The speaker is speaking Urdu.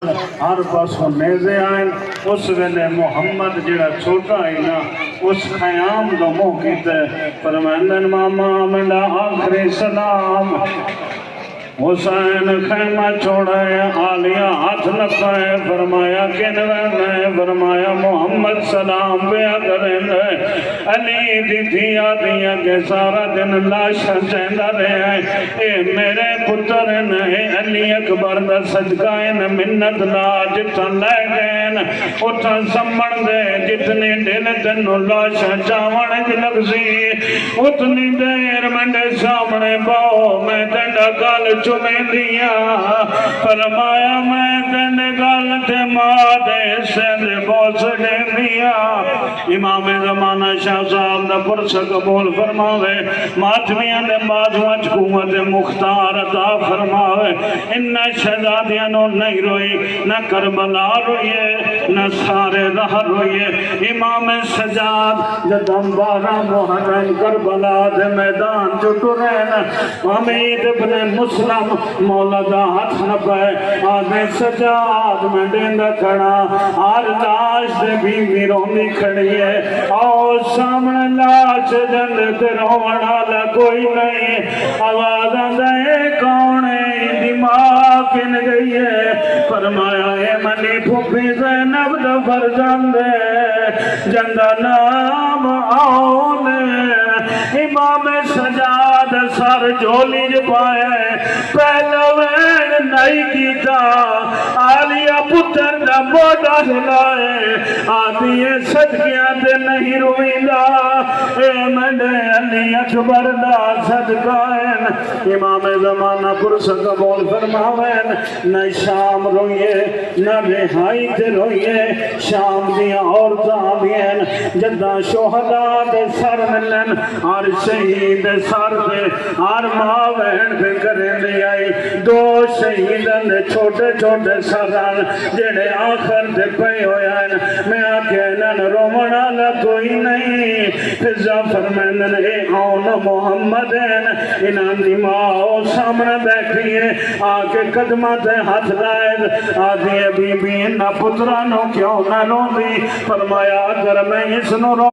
ہر پاسوں نیزے آئیں اس ویلے محمد جڑا چھوٹا ہی نا اس خیام دا منہ کیتا ہے فرمائندن ماما میرا آخری سلام حسین خیمہ چھوڑے آلیہ ہاتھ لگائے فرمایا کنوے میں فرمایا محمد سلام بیا کریں دے علی دی دیا دیا کہ سارا دن لاشا چیندہ رہے اے میرے پتر نے علی اکبر دا صدقائن منت لا جتن لے گئن اتن سمبڑ دے جتنی دل تنو لاشا چاوڑ جلگزی اتنی دیر منڈے سامنے باؤ میں تنڈا کال چمیں دیا فرمایا میں تنڈے کال تے مادے سیندے بوسڑے دیا امام زمانہ شاہ صاحب دا پرس قبول فرماوے ماتمیاں دے بازوچ قوت مختار عطا فرماوے انہ شہزادیاں نو نہیں روئی نہ کربلا روئیے نہ سارے رہ روئیے امام سجاد جدم بارہ محرم کربلا دے میدان چٹو رہنا حمید ابن مسلم مولا دا ہاتھ نہ پائے آدھے سجاد میں دیندہ کھڑا آر لاش دے بھی رونی کھڑی ہے آؤ سامنے لاش جنت رونا لہ کوئی نہیں آواز آدھے کونے دماغ کن گئی ہے فرمایا اے منی پھوپی زینب دا فرزند جندہ نام آؤنے امام سجاد سر جھولی جپائے پہلوین نہیں کیتا آلیہ پتر دا موڑا ہلائے آدھی صدقیاں تے نہیں روئیدہ اے منڈے علی اکبر دا صدقائن امام زمانہ پرس قبول فرماوین نہ شام روئیے نہ رہائی تے روئیے شام دیا عورتاں دین جدہ شہداء دے سر ملن اور شہید سر دے اور ماوین پہ کریں دے آئی دو شہیدن دے چھوٹے چھوٹے سران جڑے آخر دے پہ ہویاں میں آکینن رومنا لکوئی نہیں فضا فرمینن اے آن محمدین انہاں دی ماں سامنے بیٹھئے آکے قدمہ تے ہاتھ لائد آدھی بی بی انہا پترانوں کیوں نہ رو دی فرمایا اگر میں اس نو رو